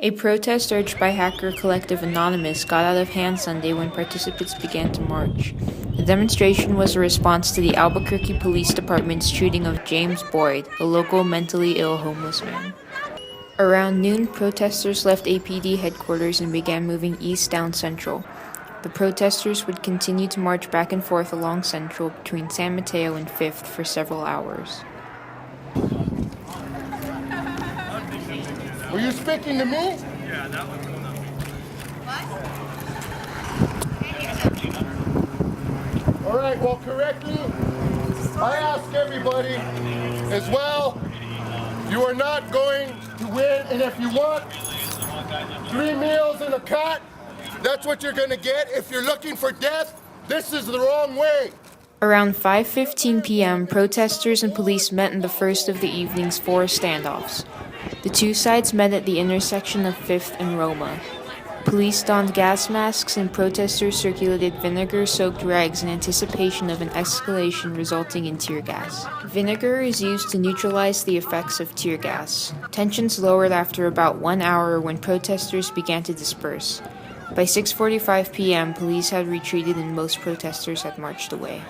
A protest urged by hacker collective Anonymous got out of hand Sunday when participants began to march. The demonstration was a response to the Albuquerque Police Department's shooting of James Boyd, a local mentally ill homeless man. Around noon, protesters left APD headquarters and began moving east down Central. The protesters would continue to march back and forth along Central between San Mateo and 5th for several hours. Were you speaking to me? Yeah, that one's going up. What? All right, well, correctly, I ask everybody as well, you are not going to win, and if you want 3 meals and a cot, that's what you're going to get. If you're looking for death, this is the wrong way. Around 5:15 p.m., protesters and police met in the first of the evening's 4 standoffs. The two sides met at the intersection of 5th and Roma. Police donned gas masks and protesters circulated vinegar-soaked rags in anticipation of an escalation resulting in tear gas. Vinegar is used to neutralize the effects of tear gas. Tensions lowered after about 1 hour when protesters began to disperse. By 6:45 p.m., police had retreated and most protesters had marched away.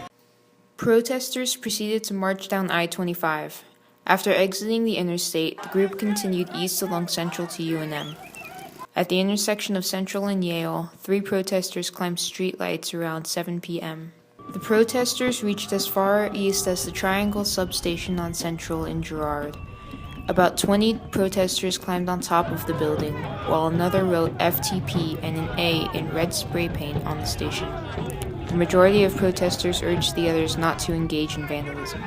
Protesters proceeded to march down I-25. After exiting the interstate, the group continued east along Central to UNM. At the intersection of Central and Yale, 3 protesters climbed streetlights around 7 p.m. The protesters reached as far east as the Triangle substation on Central in Girard. About 20 protesters climbed on top of the building, while another wrote FTP and an A in red spray paint on the station. The majority of protesters urged the others not to engage in vandalism.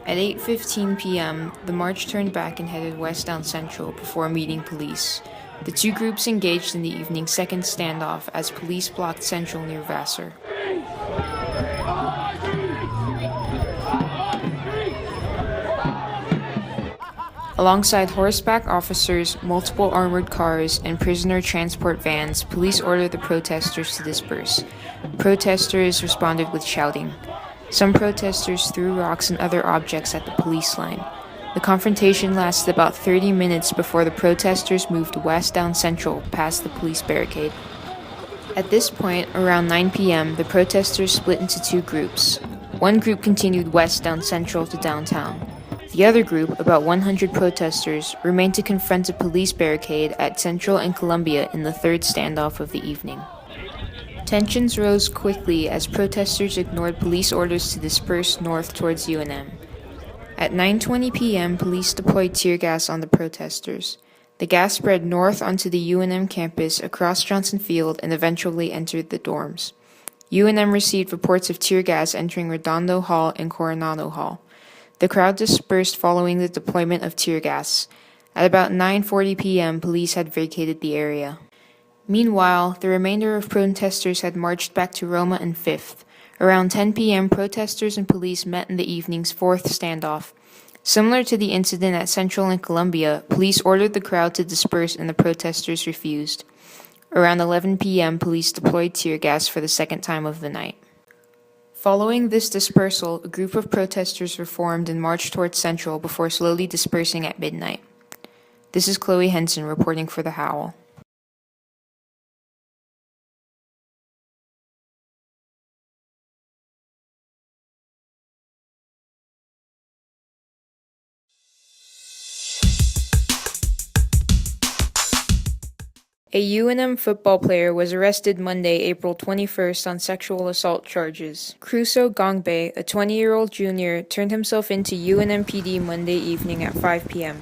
At 8:15 p.m., the march turned back and headed west down Central before meeting police. The two groups engaged in the evening's second standoff as police blocked Central near Vassar. Alongside horseback officers, multiple armored cars, and prisoner transport vans, police ordered the protesters to disperse. Protesters responded with shouting. Some protesters threw rocks and other objects at the police line. The confrontation lasted about 30 minutes before the protesters moved west down Central past the police barricade. At this point, around 9 p.m., the protesters split into 2 groups. One group continued west down Central to downtown. The other group, about 100 protesters, remained to confront a police barricade at Central and Columbia in the third standoff of the evening. Tensions rose quickly as protesters ignored police orders to disperse north towards UNM. At 9:20 p.m., police deployed tear gas on the protesters. The gas spread north onto the UNM campus, across Johnson Field, and eventually entered the dorms. UNM received reports of tear gas entering Redondo Hall and Coronado Hall. The crowd dispersed following the deployment of tear gas. At about 9:40 p.m., police had vacated the area. Meanwhile, the remainder of protesters had marched back to Roma and 5th. Around 10 p.m., protesters and police met in the evening's 4th standoff. Similar to the incident at Central and Columbia, police ordered the crowd to disperse and the protesters refused. Around 11 p.m., police deployed tear gas for the second time of the night. Following this dispersal, a group of protesters reformed and marched towards Central before slowly dispersing at midnight. This is Chloe Henson reporting for the Howl. A UNM football player was arrested Monday, April 21st on sexual assault charges. Crusoe Gongbe, a 20-year-old junior, turned himself into UNM PD Monday evening at 5 p.m.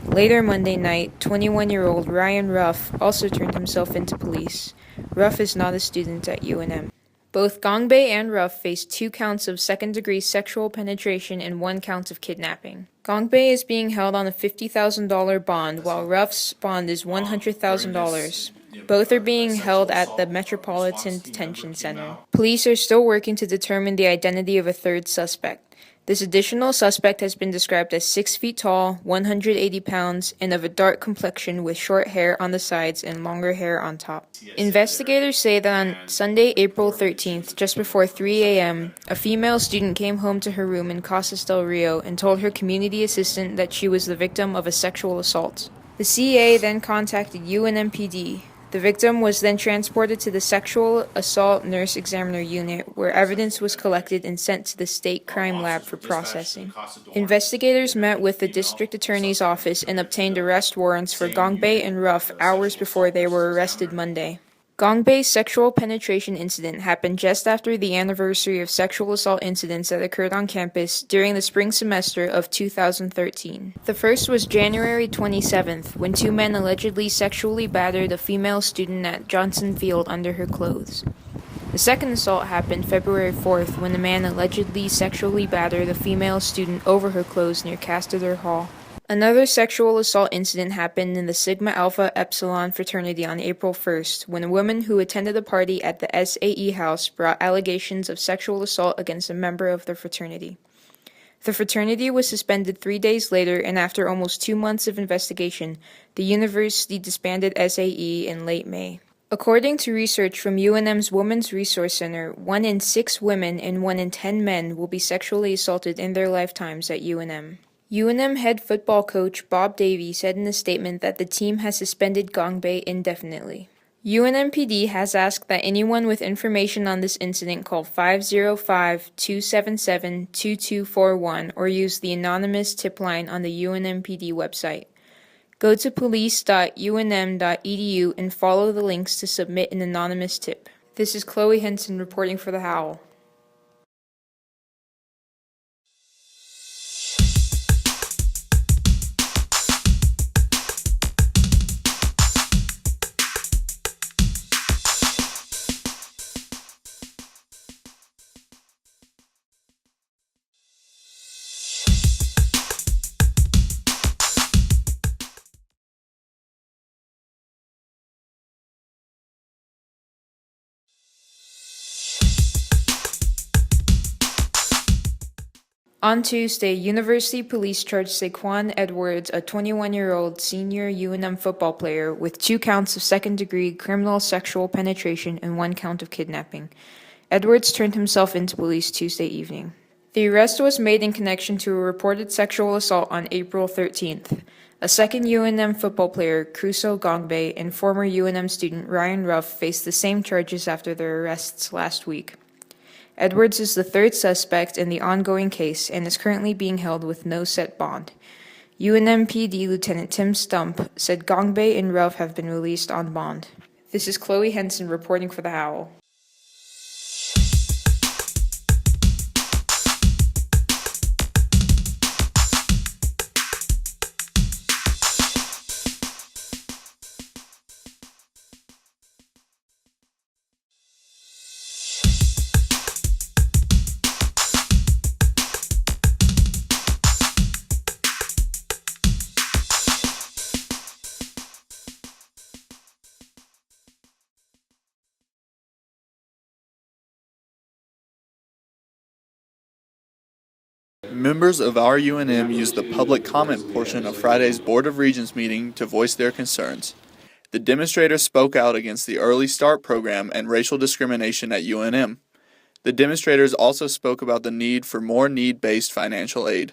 Later Monday night, 21-year-old Ryan Ruff also turned himself into police. Ruff is not a student at UNM. Both Gongbe and Ruff faced 2 counts of second-degree sexual penetration and 1 count of kidnapping. Gongbe is being held on a $50,000 bond, while Ruff's bond is $100,000. Both are being held at the Metropolitan Detention Center. Police are still working to determine the identity of a third suspect. This additional suspect has been described as 6 feet tall, 180 pounds, and of a dark complexion with short hair on the sides and longer hair on top. Investigators say that on Sunday, April 13th, just before 3 a.m., a female student came home to her room in Casas del Rio and told her community assistant that she was the victim of a sexual assault. The CA then contacted UNMPD. The victim was then transported to the Sexual Assault Nurse Examiner Unit, where evidence was collected and sent to the State Crime Lab for processing. Investigators met with the District Attorney's Office and obtained arrest warrants for Gongbei and Ruff hours before they were arrested Monday. Gongbei's sexual penetration incident happened just after the anniversary of sexual assault incidents that occurred on campus during the spring semester of 2013. The first was January 27th, when 2 men allegedly sexually battered a female student at Johnson Field under her clothes. The second assault happened February 4th, when a man allegedly sexually battered a female student over her clothes near Casterter Hall. Another sexual assault incident happened in the Sigma Alpha Epsilon fraternity on April 1st, when a woman who attended a party at the SAE house brought allegations of sexual assault against a member of the fraternity. The fraternity was suspended 3 days later, and after almost 2 months of investigation, the university disbanded SAE in late May. According to research from UNM's Women's Resource Center, 1 in 6 women and 1 in 10 men will be sexually assaulted in their lifetimes at UNM. UNM head football coach Bob Davey said in a statement that the team has suspended Gongbei indefinitely. UNMPD has asked that anyone with information on this incident call 505-277-2241 or use the anonymous tip line on the UNMPD website. Go to police.unm.edu and follow the links to submit an anonymous tip. This is Chloe Henson reporting for the Howl. On Tuesday, University Police charged Saquon Edwards, a 21-year-old senior UNM football player, with 2 counts of second-degree criminal sexual penetration and 1 count of kidnapping. Edwards turned himself into police Tuesday evening. The arrest was made in connection to a reported sexual assault on April 13th. A second UNM football player, Crusoe Gongbei, and former UNM student Ryan Ruff faced the same charges after their arrests last week. Edwards is the 3rd suspect in the ongoing case and is currently being held with no set bond. UNMPD Lieutenant Tim Stump said Gongbei and Ruff have been released on bond. This is Chloe Henson reporting for the Howl. Members of our UNM used the public comment portion of Friday's Board of Regents meeting to voice their concerns. The demonstrators spoke out against the Early Start program and racial discrimination at UNM. The demonstrators also spoke about the need for more need-based financial aid.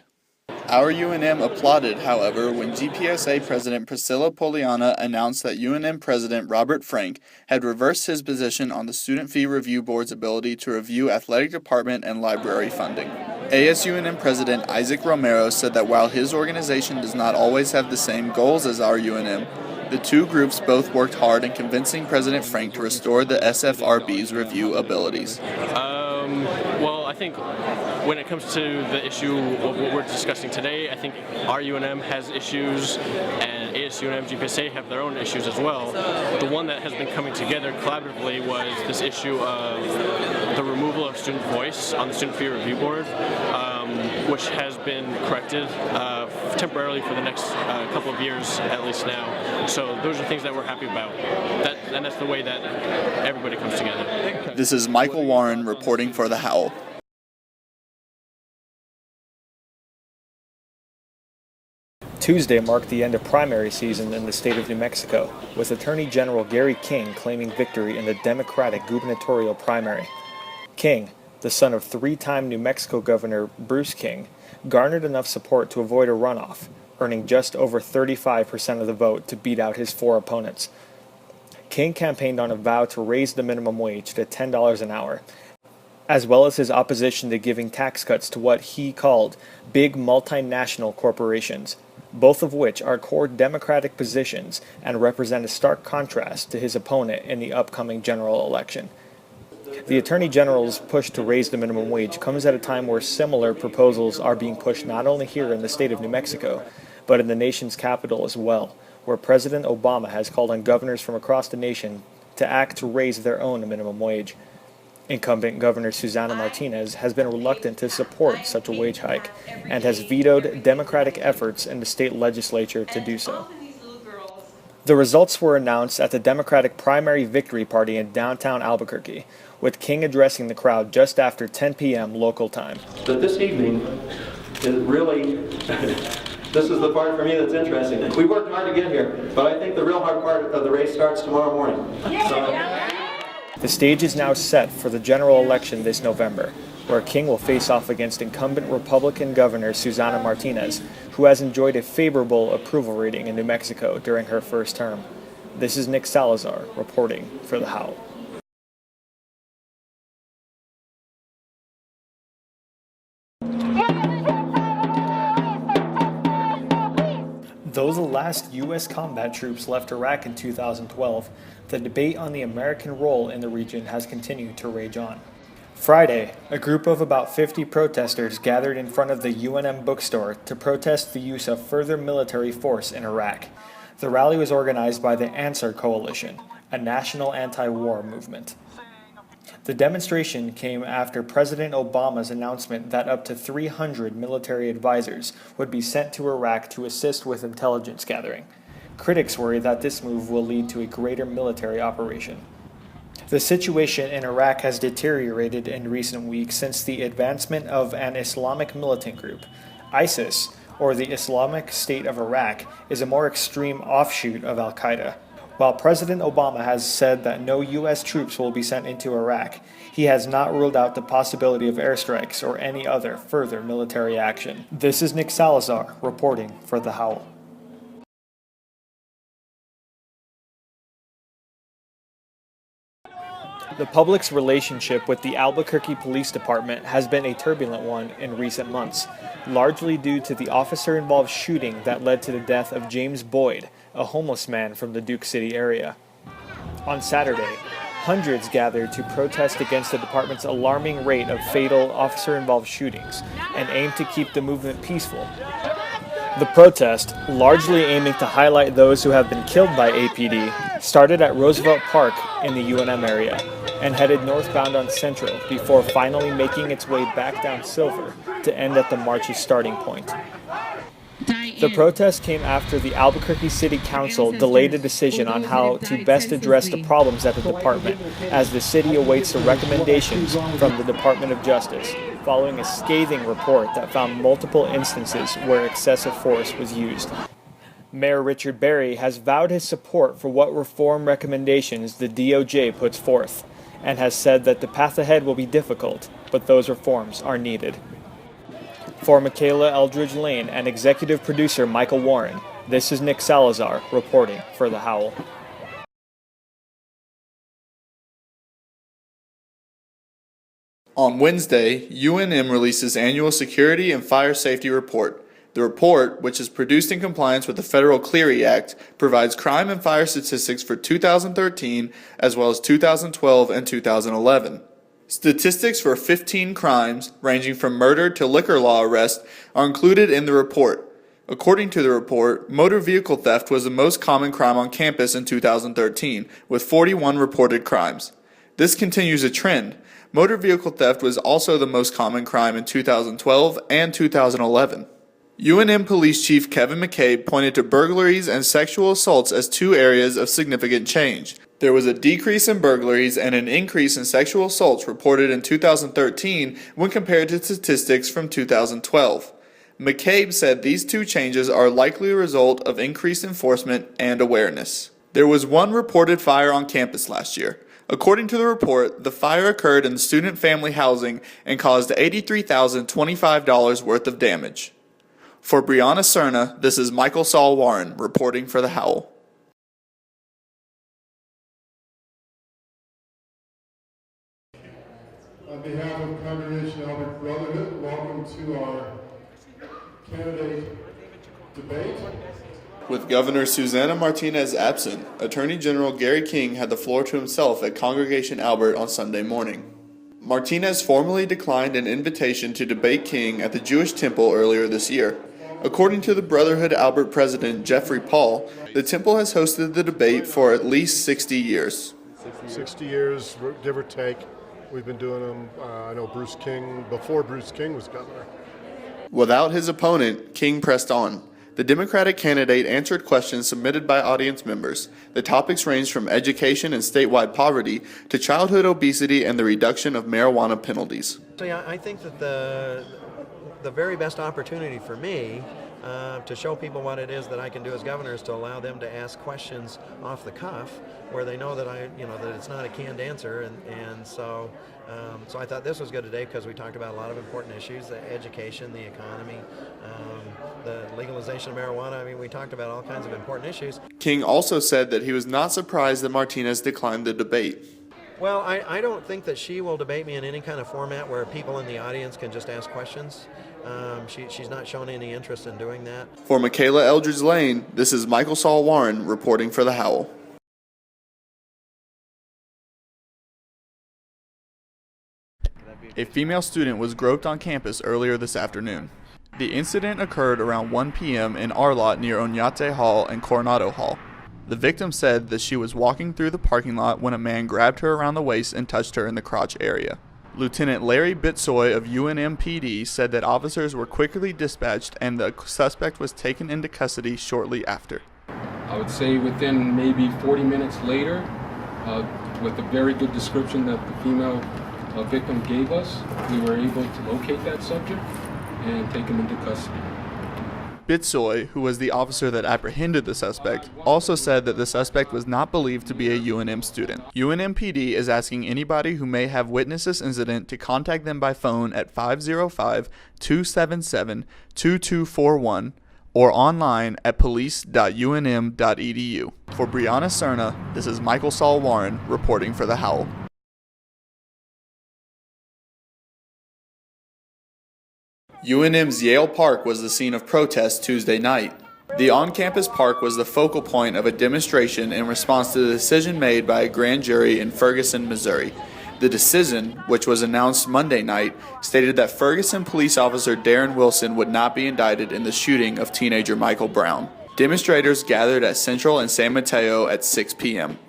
Our UNM applauded, however, when GPSA President Priscilla Poliana announced that UNM President Robert Frank had reversed his position on the Student Fee Review Board's ability to review athletic department and library funding. ASUNM President Isaac Romero said that while his organization does not always have the same goals as our UNM, the 2 groups both worked hard in convincing President Frank to restore the SFRB's review abilities. Well, I think when it comes to the issue of what we're discussing today, I think our UNM has issues and ASUNM, GPSA have their own issues as well. The one that has been coming together collaboratively was this issue of the removal of student voice on the Student Fee Review Board, which has been corrected temporarily for the next couple of years, at least now. So those are things that we're happy about. And that's the way that everybody comes together. This is Michael Warren reporting for the Howl. Tuesday marked the end of primary season in the state of New Mexico, with Attorney General Gary King claiming victory in the Democratic gubernatorial primary. King, the son of three-time New Mexico Governor Bruce King, garnered enough support to avoid a runoff, earning just over 35% of the vote to beat out his four opponents. King campaigned on a vow to raise the minimum wage to $10 an hour, as well as his opposition to giving tax cuts to what he called big multinational corporations, both of which are core Democratic positions and represent a stark contrast to his opponent in the upcoming general election. The Attorney General's push to raise the minimum wage comes at a time where similar proposals are being pushed not only here in the state of New Mexico, but in the nation's capital as well, where President Obama has called on governors from across the nation to act to raise their own minimum wage. Incumbent Governor Susana Martinez has been reluctant to support such a wage hike and has vetoed Democratic efforts in the state legislature to do so. The results were announced at the Democratic primary victory party in downtown Albuquerque, with King addressing the crowd just after 10 p.m. local time. But this evening is really, this is the part for me that's interesting. We worked hard to get here, but I think the real hard part of the race starts tomorrow morning. The stage is now set for the general election this November, where King will face off against incumbent Republican Governor Susana Martinez, who has enjoyed a favorable approval rating in New Mexico during her first term. This is Nick Salazar reporting for the Howl. Though the last U.S. combat troops left Iraq in 2012, the debate on the American role in the region has continued to rage on. Friday, a group of about 50 protesters gathered in front of the UNM bookstore to protest the use of further military force in Iraq. The rally was organized by the Answer Coalition, a national anti-war movement. The demonstration came after President Obama's announcement that up to 300 military advisors would be sent to Iraq to assist with intelligence gathering. Critics worry that this move will lead to a greater military operation. The situation in Iraq has deteriorated in recent weeks since the advancement of an Islamic militant group. ISIS, or the Islamic State of Iraq, is a more extreme offshoot of al-Qaeda. While President Obama has said that no U.S. troops will be sent into Iraq, he has not ruled out the possibility of airstrikes or any other further military action. This is Nick Salazar reporting for The Howl. The public's relationship with the Albuquerque Police Department has been a turbulent one in recent months, largely due to the officer-involved shooting that led to the death of James Boyd, a homeless man from the Duke City area. On Saturday, hundreds gathered to protest against the department's alarming rate of fatal officer-involved shootings and aimed to keep the movement peaceful. The protest, largely aiming to highlight those who have been killed by APD, started at Roosevelt Park in the UNM area and headed northbound on Central before finally making its way back down Silver to end at the march's starting point. The protest came after the Albuquerque City Council delayed a decision on how to best address the problems at the department as the city awaits the recommendations from the Department of Justice, following a scathing report that found multiple instances where excessive force was used. Mayor Richard Berry has vowed his support for what reform recommendations the DOJ puts forth, and has said that the path ahead will be difficult, but those reforms are needed. For Michaela Eldridge Lane and executive producer Michael Warren, this is Nick Salazar reporting for The Howl. On Wednesday, UNM releases annual security and fire safety report. The report, which is produced in compliance with the Federal Clery Act, provides crime and fire statistics for 2013 as well as 2012 and 2011. Statistics for 15 crimes, ranging from murder to liquor law arrest, are included in the report. According to the report, motor vehicle theft was the most common crime on campus in 2013, with 41 reported crimes. This continues a trend. Motor vehicle theft was also the most common crime in 2012 and 2011. UNM Police Chief Kevin McCabe pointed to burglaries and sexual assaults as two areas of significant change. There was a decrease in burglaries and an increase in sexual assaults reported in 2013 when compared to statistics from 2012. McCabe said these two changes are likely a result of increased enforcement and awareness. There was one reported fire on campus last year. According to the report, the fire occurred in student family housing and caused $83,025 worth of damage. For Brianna Cerna, this is Michael Saul Warren reporting for the Howl. On behalf of Congregation Albert Brotherhood, welcome to our candidate debate. With Governor Susana Martinez absent, Attorney General Gary King had the floor to himself at Congregation Albert on Sunday morning. Martinez formally declined an invitation to debate King at the Jewish Temple earlier this year. According to the Brotherhood Albert president Jeffrey Paul, the temple has hosted the debate for at least 60 years. 60 years, give or take. We've been doing them, I know Bruce King, before Bruce King was governor. Without his opponent, King pressed on. The Democratic candidate answered questions submitted by audience members. The topics ranged from education and statewide poverty to childhood obesity and the reduction of marijuana penalties. So yeah, I think that the very best opportunity for me to show people what it is that I can do as governor is to allow them to ask questions off the cuff, where they know that that it's not a canned answer, and so I thought this was good today because we talked about a lot of important issues: the education, the economy, the legalization of marijuana. I mean, we talked about all kinds of important issues. King also said that he was not surprised that Martinez declined the debate. Well, I don't think that she will debate me in any kind of format where people in the audience can just ask questions. She's not shown any interest in doing that. For Michaela Eldridge Lane, this is Michael Saul Warren reporting for the Howl. A female student was groped on campus earlier this afternoon. The incident occurred around 1 p.m. in our lot near Oñate Hall and Coronado Hall. The victim said that she was walking through the parking lot when a man grabbed her around the waist and touched her in the crotch area. Lieutenant Larry Bitsoy of UNM-PD said that officers were quickly dispatched and the suspect was taken into custody shortly after. I would say within maybe 40 minutes later, with a very good description that the female victim gave us, we were able to locate that subject and take him into custody. Bitsoy, who was the officer that apprehended the suspect, also said that the suspect was not believed to be a UNM student. UNM-PD is asking anybody who may have witnessed this incident to contact them by phone at 505-277-2241 or online at police.unm.edu. For Brianna Cerna, this is Michael Saul Warren reporting for the Howl. UNM's Yale Park was the scene of protests Tuesday night. The on-campus park was the focal point of a demonstration in response to the decision made by a grand jury in Ferguson, Missouri. The decision, which was announced Monday night, stated that Ferguson police officer Darren Wilson would not be indicted in the shooting of teenager Michael Brown. Demonstrators gathered at Central and San Mateo at 6 p.m.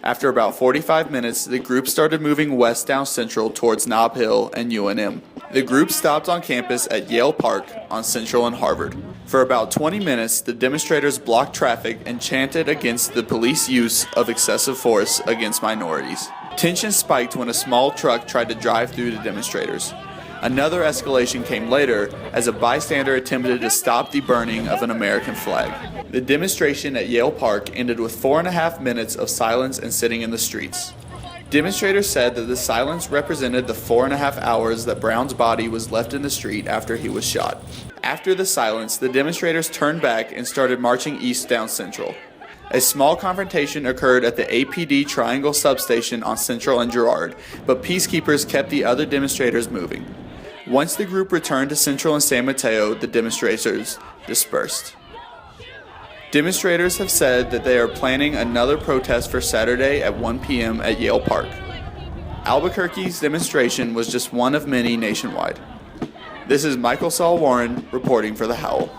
After about 45 minutes, the group started moving west down Central towards Nob Hill and UNM. The group stopped on campus at Yale Park on Central and Harvard. For about 20 minutes, the demonstrators blocked traffic and chanted against the police use of excessive force against minorities. Tension spiked when a small truck tried to drive through the demonstrators. Another escalation came later as a bystander attempted to stop the burning of an American flag. The demonstration at Yale Park ended with 4.5 minutes of silence and sitting in the streets. Demonstrators said that the silence represented the 4.5 hours that Brown's body was left in the street after he was shot. After the silence, the demonstrators turned back and started marching east down Central. A small confrontation occurred at the APD Triangle substation on Central and Girard, but peacekeepers kept the other demonstrators moving. Once the group returned to Central and San Mateo, the demonstrators dispersed. Demonstrators have said that they are planning another protest for Saturday at 1 p.m. at Yale Park. Albuquerque's demonstration was just one of many nationwide. This is Michael Saul Warren reporting for the Howl.